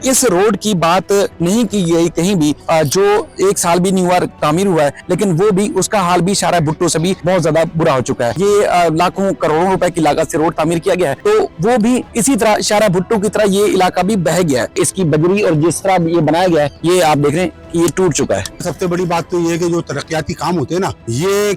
इस रोड की बात नहीं की गई कहीं भी, जो एक साल भी नहीं हुआ तामीर हुआ है, लेकिन वो भी उसका हाल भी शारा भुट्टो से भी बहुत ज्यादा बुरा हो चुका है। ये लाखों करोड़ों रुपए की लागत से रोड तामीर किया गया है, तो वो भी इसी तरह शारा भुट्टो की तरह ये इलाका भी बह गया है। इसकी बजरी और जिस तरह ये बनाया गया है, ये आप देख रहे हैं ये टूट चुका है। सबसे बड़ी बात तो ये है कि जो तरक्याती काम होते हैं ना, ये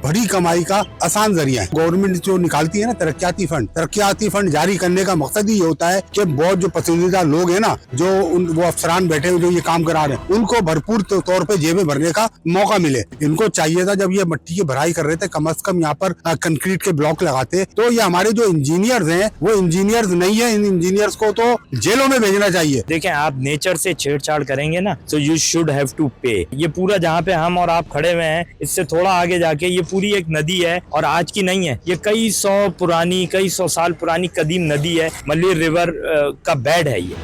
बड़ी कमाई का आसान जरिया है। गवर्नमेंट जो निकालती है ना तरक्याती फंड जारी करने का मकसद ही ये होता है कि बहुत जो पसंदीदा लोग हैं ना, जो वो अफसरान बैठे हुए जो ये काम करा रहे हैं, उनको भरपूर तौर पे जेबें भरने का मौका मिले। इनको चाहिए था जब ये मिट्टी की भराई कर रहे थे, कम से कम यहाँ पर कंक्रीट के ब्लॉक लगाते। तो ये हमारे जो इंजीनियर्स हैं वो इंजीनियर्स नहीं है, इन इंजीनियर्स को तो जेलों में भेजना चाहिए। देखें, आप नेचर से छेड़छाड़ करेंगे ना, तो यू शुड हैव टू पे। ये पूरा जहाँ पे हम और आप खड़े हुए हैं, इससे थोड़ा आगे जाके ये पूरी एक नदी है, और आज की नहीं है, ये कई सौ साल पुरानी कदीम नदी है। मलिर रिवर का बेड है ये।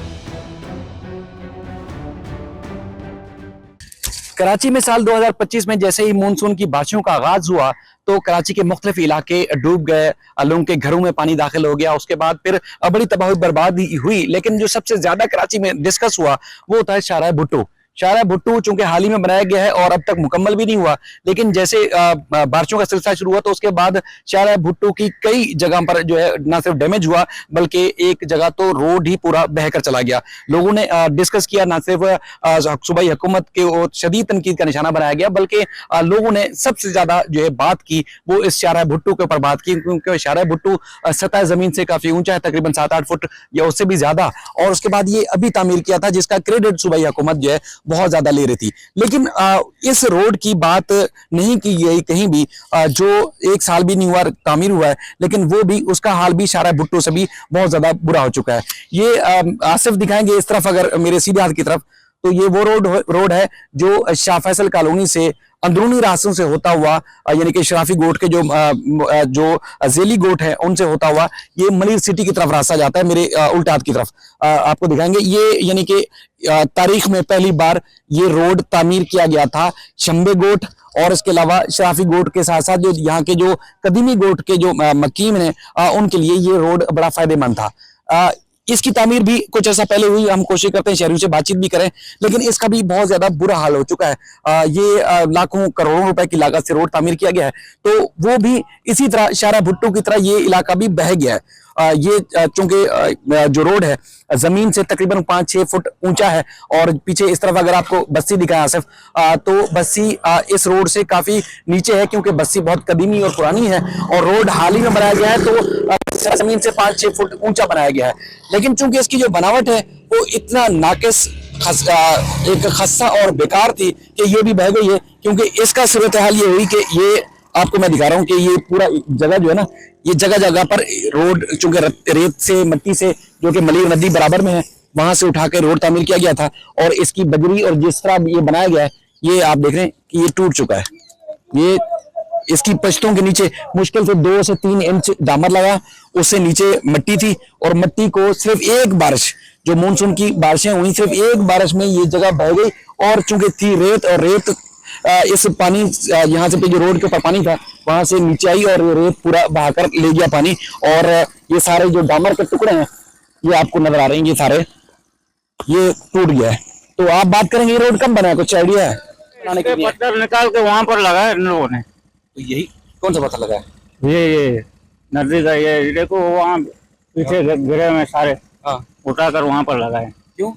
कराची में साल 2025 में जैसे ही मानसून की बारिशों का आगाज हुआ, तो कराची के मुख्तलिफ इलाके डूब गए, लोगों के घरों में पानी दाखिल हो गया। उसके बाद फिर बड़ी तबाही बर्बादी हुई, लेकिन जो सबसे ज्यादा कराची में डिस्कस हुआ वो होता है शारा भुट्टो। शारा भुट्टो चूंकि हाल ही में बनाया गया है और अब तक मुकम्मल भी नहीं हुआ, लेकिन जैसे बारिशों का सिलसिला शुरू हुआ तो उसके बाद शारा भुट्टो की कई जगह पर जो है ना सिर्फ डैमेज हुआ, बल्कि एक जगह तो रोड ही पूरा बहकर चला गया। लोगों ने डिस्कस किया, ना सिर्फ सूबाई हुकूमत के शदीद तनकीद का निशाना बनाया गया, बल्कि लोगों ने सबसे ज्यादा जो है बात की वो इस शारा भुट्टो के ऊपर बात की, क्योंकि शारा भुट्टो सतह जमीन से काफी ऊंचा है, तकरीबन 7-8 फुट या उससे भी ज्यादा। और उसके बाद ये अभी तामीर किया था, जिसका क्रेडिट सूबाई हुकूमत जो है बहुत ज्यादा ले रही थी। लेकिन इस रोड की बात नहीं की गई कहीं भी, जो एक साल भी नहीं हुआ तामीर हुआ है, लेकिन वो भी उसका हाल भी शारा भुट्टो से भी बहुत ज्यादा बुरा हो चुका है। ये आसिफ दिखाएंगे इस तरफ, अगर मेरे सीधे हाथ की तरफ, तो ये वो रोड है जो शाह फैसल कॉलोनी से अंदरूनी रास्तों से होता हुआ, यानी कि शराफी गोट के जो जेली गोट है उनसे होता हुआ ये मलिर सिटी की तरफ रास्ता जाता है। मेरे उल्टे हाथ की तरफ आपको दिखाएंगे, ये यानी कि तारीख में पहली बार ये रोड तामीर किया गया था शंबे गोट और इसके अलावा शराफी गोट के साथ साथ जो यहाँ के जो कदीमी गोट के जो मकीम हैं उनके लिए ये रोड बड़ा फायदेमंद था। इसकी तामीर भी कुछ ऐसा पहले हुई, हम कोशिश करते हैं शहरियों से बातचीत भी करें, लेकिन इसका भी बहुत ज्यादा बुरा हाल हो चुका है। ये लाखों करोड़ों रुपए की लागत से रोड तामीर किया गया है, तो वो भी इसी तरह शारा भुट्टो की तरह ये इलाका भी बह गया है। ये चूंकि जो रोड है जमीन से तकरीबन 5-6 फुट ऊंचा है, और पीछे इस तरफ अगर आपको बस्ती दिखाएं आसिफ, तो बस्ती इस रोड से काफी नीचे है, क्योंकि बस्ती बहुत कदीमी और पुरानी है और रोड हाल ही में बनाया गया है, तो जमीन से 5-6 फुट ऊंचा बनाया गया है। लेकिन चूंकि इसकी जो बनावट है वो इतना नाकिस, एक खस्ता और बेकार थी कि ये भी बह गई है। क्योंकि इसका सूरत हाल ये हुई कि ये आपको मैं दिखा रहा हूँ कि ये पूरा जगह जो है ना, ये जगह जगह पर रोड चूंकि रेत से, मिट्टी से, जो कि मलिर नदी बराबर में है, वहां से उठा के रोड तामीर किया गया था, और इसकी बजरी और जिस तरह ये बनाया गया है, ये आप देख रहे हैं कि ये टूट चुका है। ये इसकी पश्तों के नीचे मुश्किल से 2 से 3 इंच डामर लगा, उससे नीचे मिट्टी थी, और मिट्टी को सिर्फ एक बारिश, जो मानसून की बारिशें हुई, सिर्फ एक बारिश में ये जगह बह गई। और चूंकि थी रेत, और रेत इस पानी यहाँ से पे जो रोड के ऊपर पानी था वहां से नीचे आई और रेत पूरा बहाकर ले गया पानी, और ये सारे जो डामर के टुकड़े हैं ये आपको नजर आ रहे हैं, ये सारे ये टूट गया है। तो आप बात करेंगे ये रोड कब बना है, कुछ आइडिया है? पत्थर निकाल के वहाँ पर लगाया इन लोगों ने। तो यही कौन सा पत्थर लगा है? ये नदी का, ये देखो वहाँ पीछे गिरे में सारे उठाकर वहाँ पर लगाए। क्यों?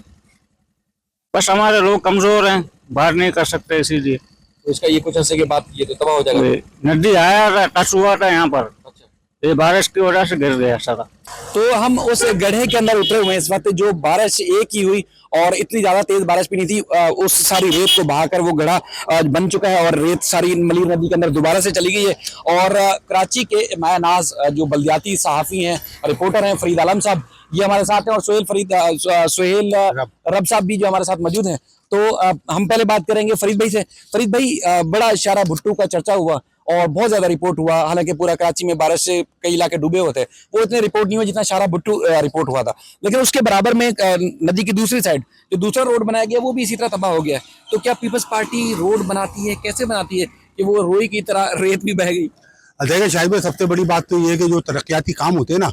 बस हमारे लोग कमजोर हैं, बाहर नहीं कर सकते, इसीलिए। तो इसका ये कुछ ऐसे की बात ये तो तबाह हो जाएगा। नदी आया था, टच हुआ था यहाँ पर। अच्छा। ये बारिश की वजह से गिर गया सारा। तो हम उस गड्ढे के अंदर उतरे हुए हैं इस वक्त, जो बारिश एक ही हुई और इतनी ज्यादा तेज बारिश भी नहीं थी, उस सारी रेत को बहाकर वो गड्ढा बन चुका है, और रेत सारी मलिर नदी के अंदर दोबारा से चली गई है। और कराची के माया नाज जो बल्दियाती सहाफी हैं, रिपोर्टर हैं, फरीद आलम साहब ये हमारे साथ हैं, और सोहेल रब साहब भी जो हमारे साथ मौजूद हैं। तो हम पहले बात करेंगे फरीद भाई से। फरीद भाई, बड़ा शारा भुट्टो का चर्चा हुआ और बहुत ज्यादा रिपोर्ट हुआ, हालांकि पूरा कराची में बारिश से कई इलाके डूबे हुए थे, वो इतने रिपोर्ट नहीं हुआ जितना शारा भुट्टो रिपोर्ट हुआ था। लेकिन उसके बराबर में नदी की दूसरी साइड जो दूसरा रोड बनाया गया वो भी इसी तरह तबाह हो गया है। तो क्या पीपल्स पार्टी रोड बनाती है, कैसे बनाती है कि वो रोई की तरह रेत भी बह गई? देखिए शाहिद भाई, सबसे बड़ी बात तो ये है कि जो तरक्याती काम होते हैं ना,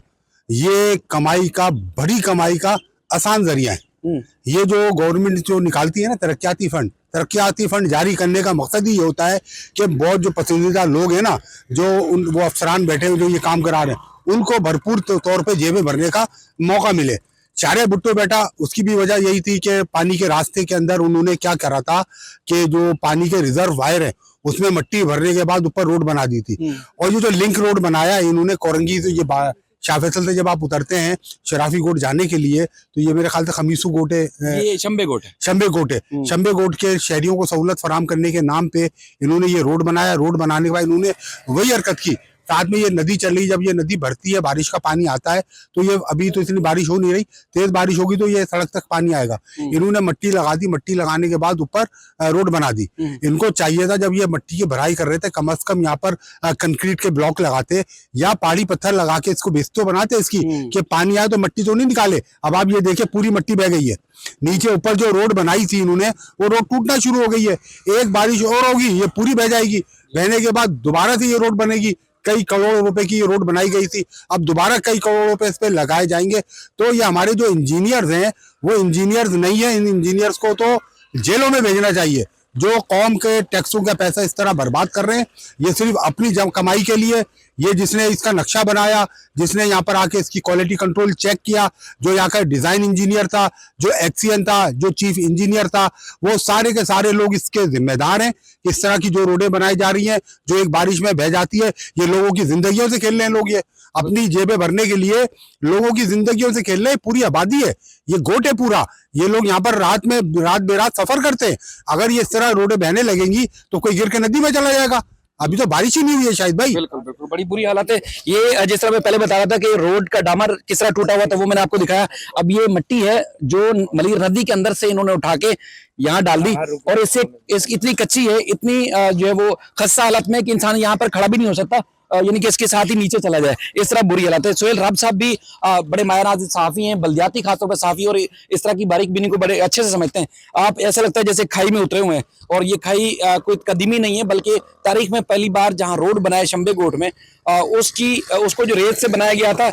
ये बड़ी कमाई का आसान जरिया है। ये जो गवर्नमेंट जो निकालती है ना तरक्याती फंड जारी करने का मकसद ही ये होता है कि बहुत जो पसंदीदा लोग हैं ना, जो वो अफसरान बैठे हुए जो ये काम करा रहे हैं, उनको भरपूर तौर पे जेबें भरने का मौका मिले। चारे भुट्टो बेटा, उसकी भी वजह यही थी कि पानी के रास्ते के अंदर उन्होंने क्या करा था कि जो पानी के रिजर्व वायर है उसमें मट्टी भरने के बाद ऊपर रोड बना दी थी। और ये जो लिंक रोड बनाया इन्होंने कोरंगी से, ये शाह फैसल से जब आप उतरते हैं शराफी गोट जाने के लिए, तो ये मेरे ख्याल से खमीसू गोट है, ये शंबे गोट है। शंबे गोट है। शंबे गोट के शहरियों को सहूलत फराम करने के नाम पे इन्होंने ये रोड बनाया। रोड बनाने के बाद इन्होंने वही हरकत की। साथ में ये नदी चल रही, जब ये नदी भरती है, बारिश का पानी आता है, तो ये अभी तो इतनी बारिश हो नहीं रही, तेज बारिश होगी तो ये सड़क तक पानी आएगा। इन्होंने मट्टी लगा दी, मट्टी लगाने के बाद ऊपर रोड बना दी। इनको चाहिए था जब ये मट्टी की भराई कर रहे थे, कम से कम यहाँ पर कंक्रीट के ब्लॉक लगाते या पहाड़ी पत्थर लगा के इसको बेस तो बनाते इसकी कि पानी आए तो मट्टी तो नहीं निकाले। अब आप ये देखिए पूरी मट्टी बह गई है नीचे। ऊपर जो रोड बनाई थी इन्होंने, वो रोड टूटना शुरू हो गई है। एक बारिश और होगी, ये पूरी बह जाएगी। बहने के बाद दोबारा से ये रोड बनेगी। कई करोड़ रुपए की ये रोड बनाई गई थी, अब दोबारा कई करोड़ रुपए इस पे लगाए जाएंगे। तो ये हमारे जो इंजीनियर्स हैं वो इंजीनियर्स नहीं है। इन इंजीनियर्स को तो जेलों में भेजना चाहिए, जो कौम के टैक्सों का पैसा इस तरह बर्बाद कर रहे हैं। ये सिर्फ अपनी कमाई के लिए, ये जिसने इसका नक्शा बनाया, जिसने यहाँ पर आके इसकी क्वालिटी कंट्रोल चेक किया, जो यहाँ का डिजाइन इंजीनियर था, जो एक्सीएन था, जो चीफ इंजीनियर था, वो सारे के सारे लोग इसके जिम्मेदार हैं। इस तरह की जो रोडें बनाई जा रही हैं, जो एक बारिश में बह जाती है, ये लोगों की जिंदगियों से खेल रहे हैं लोग। ये अपनी जेबें भरने के लिए लोगों की जिंदगियों से खेल रहे हैं। पूरी आबादी है, ये गोट है पूरा। ये लोग यहाँ पर रात बेरात सफर करते हैं। अगर ये इस तरह रोडें बहने लगेंगी तो कोई गिर के नदी में चला जाएगा। अभी तो बारिश ही नहीं हुई है शायद भाई। बिल्कुल बिल्कुल, बड़ी बुरी हालत है। ये जिस तरह मैं पहले बता रहा था कि रोड का डामर किस तरह टूटा हुआ था, वो मैंने आपको दिखाया। अब ये मिट्टी है जो मलीर नदी के अंदर से इन्होंने उठा के यहाँ डाल दी, और इससे इतनी कच्ची है, इतनी जो है वो खस्ता हालत में कि इंसान यहाँ पर खड़ा भी नहीं हो सकता, यानी कि इसके साथ ही नीचे चला जाए, इस तरह बुरी हालत है। सोहेल राब साहब भी बड़े मायनाज सहाफी हैं, बल्दियाती खासतौर पर सहाफी, और इस तरह की बारीक बीनी को बड़े अच्छे से समझते हैं। आप ऐसा लगता है जैसे खाई में उतरे हुए हैं, और ये खाई कोई कदीमी नहीं है, बल्कि तारीख में पहली बार जहां रोड बनाया शंबे गोट में, उसको जो रेत से बनाया गया था,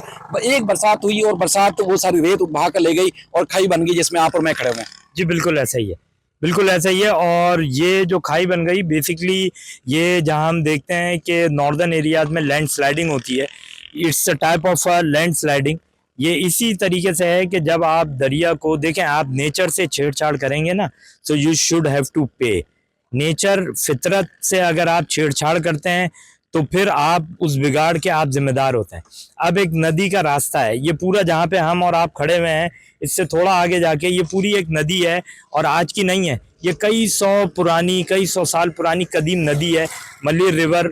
एक बरसात हुई और बरसात वो सारी रेत बहा कर ले गई और खाई बन गई जिसमें आप और मैं खड़े हुए हैं। जी बिल्कुल ऐसा ही है, बिल्कुल ऐसा ही है। और ये जो खाई बन गई, बेसिकली ये जहां हम देखते हैं कि नॉर्दर्न एरियाज में लैंड स्लाइडिंग होती है, it's a type of land sliding. ये इसी तरीके से है कि जब आप दरिया को देखें, आप नेचर से छेड़छाड़ करेंगे ना, so you should have to pay. Nature फितरत से अगर आप छेड़छाड़ करते हैं तो फिर आप उस बिगाड़ के आप जिम्मेदार होते हैं। अब एक नदी का रास्ता है, ये पूरा जहाँ पे हम और आप खड़े हुए हैं, इससे थोड़ा आगे जाके ये पूरी एक नदी है, और आज की नहीं है, ये कई सौ साल पुरानी कदीम नदी है। मल्ली रिवर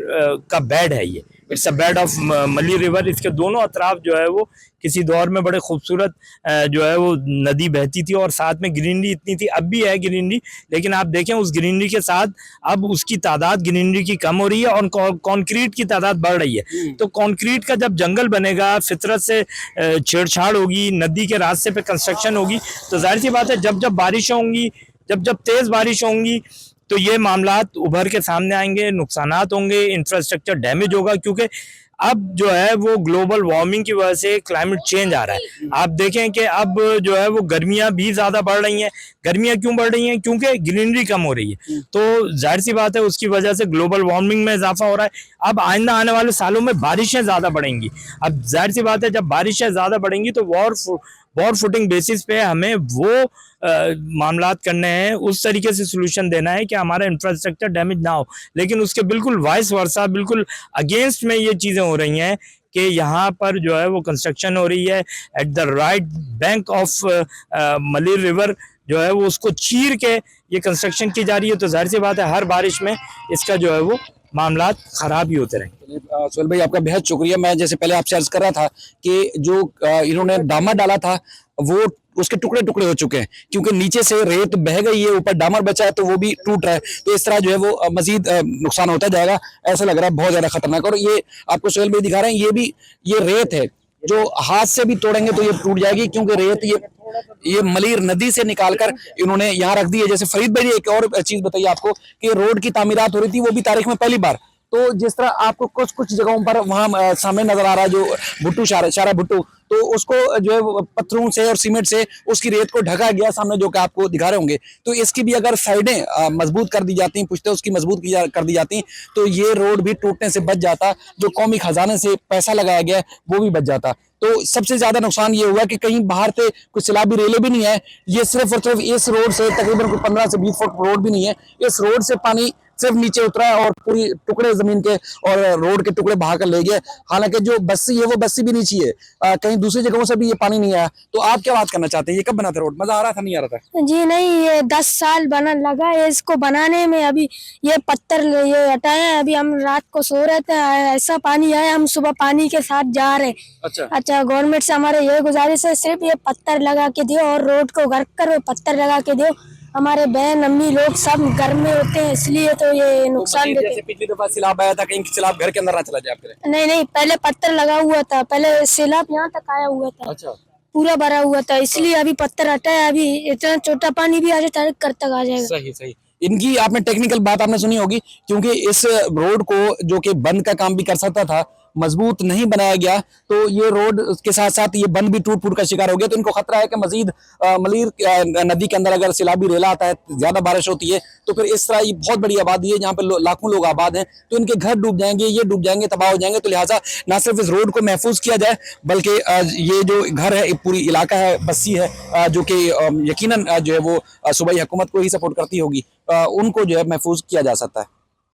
का बेड है ये, it's a bed of Malli river. इसके दोनों अतराफ जो है वो किसी दौर में बड़े खूबसूरत जो है वो नदी बहती थी, और साथ में ग्रीनरी इतनी थी, अब भी है ग्रीनरी, लेकिन आप देखें उस ग्रीनरी के साथ अब उसकी तादाद ग्रीनरी की कम हो रही है और कंक्रीट की तादाद बढ़ रही है। तो कंक्रीट का जब जंगल बनेगा, फितरत से छेड़छाड़ होगी, नदी के रास्ते पे कंस्ट्रक्शन होगी, तो जाहिर सी बात है जब बारिश होंगी, जब तेज बारिश होंगी, तो ये मामलात उभर के सामने आएंगे, नुकसानात होंगे, इंफ्रास्ट्रक्चर डैमेज होगा, क्योंकि अब जो है वो ग्लोबल वार्मिंग की वजह से क्लाइमेट चेंज आ रहा है। आप देखें कि अब जो है वो गर्मियां भी ज्यादा बढ़ रही हैं। गर्मियां क्यों बढ़ रही हैं? क्योंकि ग्रीनरी कम हो रही है, तो जाहिर सी बात है उसकी वजह से ग्लोबल वार्मिंग में इजाफा हो रहा है। अब आइंदा आने वाले सालों में बारिशें ज्यादा बढ़ेंगी। अब जाहिर सी बात है जब बारिशें ज्यादा बढ़ेंगी तो वॉर फुटिंग बेसिस पे हमें वो मामलात करने हैं, उस तरीके से सोल्यूशन देना है कि हमारा इंफ्रास्ट्रक्चर डैमेज ना हो। लेकिन उसके बिल्कुल वाइस वर्सा, बिल्कुल अगेंस्ट में ये चीज़ें हो रही हैं कि यहाँ पर जो है वो कंस्ट्रक्शन हो रही है at the right bank of Malir river, जो है वो उसको चीर के ये कंस्ट्रक्शन की जा रही है। तो जाहिर सी बात है हर बारिश में इसका जो है वो मामलात खराब ही होते रहेंगे। सोहेल भाई आपका बेहद शुक्रिया। मैं जैसे पहले आपसे अर्ज कर रहा था कि जो इन्होंने डामर डाला था वो उसके टुकड़े टुकड़े हो चुके हैं, क्योंकि नीचे से रेत बह गई है, ऊपर डामर बचा है तो वो भी टूट रहा है। तो इस तरह जो है वो मजीद नुकसान होता जाएगा, ऐसा लग रहा है बहुत ज्यादा खतरनाक। और ये आपको सोहेल भाई दिखा रहे हैं, ये रेत है जो हाथ से भी तोड़ेंगे तो ये टूट जाएगी, क्योंकि रेत ये मलीर नदी से निकालकर इन्होंने यहाँ रख दी है। जैसे फरीद भाई एक और चीज बताइए आपको कि रोड की तामीरात हो रही थी, वो भी तारीख में पहली बार, तो जिस तरह आपको कुछ कुछ जगहों पर वहाँ सामने नजर आ रहा है जो भुट्टू शारा भुट्टू, तो उसको जो है वो पत्थरों से और सीमेंट से उसकी रेत को ढका गया सामने, जो कि आपको दिखा रहे होंगे। तो इसकी भी अगर साइडें मजबूत कर दी जाती, पुश्तें उसकी मजबूत कर दी जाती, तो ये रोड भी टूटने से बच जाता। जो कौमी खजाने से पैसा लगाया गया है वो भी बच जाता। तो सबसे ज्यादा नुकसान ये हुआ कि कहीं बाहर से कुछ सैलाबी रेले भी नहीं है, ये सिर्फ और सिर्फ इस रोड से तकरीबन कोई 15 से 20 फुट रोड भी नहीं है, इस रोड से पानी सिर्फ नीचे उतरा है और पूरी टुकड़े जमीन के और रोड के टुकड़े बहा कर ले गए। हालांकि जो बस्सी है वो बस्सी भी नहीं चाहिए, कहीं दूसरी जगहों से भी ये पानी नहीं आया। तो आप क्या बात करना चाहते हैं, ये कब बना था रोड, मजा आ रहा था नहीं आ रहा था? जी नहीं, ये 10 साल बना लगा है इसको बनाने में। अभी ये पत्थर ये हटाए हैं, अभी हम रात को सो रहे थे, ऐसा पानी आया, हम सुबह पानी के साथ जा रहे। अच्छा, गवर्नमेंट से हमारे ये गुजारिश है, सिर्फ ये पत्थर लगा के दो और रोड को घर कर पत्थर लगा के दो। हमारे बहन अम्मी लोग सब घर में होते हैं, इसलिए तो ये नुकसान देते हैं। पिछली दफा सैलाब आया था, कहीं सैलाब घर के अंदर ना चला जाए आपके? नहीं नहीं, पहले पत्थर लगा हुआ था, पहले सैलाब यहाँ तक आया हुआ था। अच्छा, पूरा भरा हुआ था, इसलिए अभी पत्थर हटा है। अभी इतना छोटा पानी भी आ जाता है, घर तक आ जाएगा। सही सही। इनकी आपने टेक्निकल बात आपने सुनी होगी, क्योंकि इस रोड को जो कि बंद का काम भी कर सकता था, मजबूत नहीं बनाया गया, तो ये रोड के साथ साथ ये बंद भी टूट फूट का शिकार हो गया। तो इनको खतरा है कि मजीद मलीर नदी के अंदर अगर सैलाबी रेला आता है, ज्यादा बारिश होती है, तो फिर इस तरह ये बहुत बड़ी आबादी है जहाँ पे लाखों लोग आबाद हैं, तो इनके घर डूब जाएंगे, ये डूब जाएंगे, तबाह हो जाएंगे। तो लिहाजा ना सिर्फ इस रोड को महफूज किया जाए, बल्कि ये जो घर है, पूरी इलाका है, बस्ती है, जो कि यकीनन जो है वो सूबाई हुकूमत को ही सपोर्ट करती होगी, उनको जो है महफूज किया जा सकता है।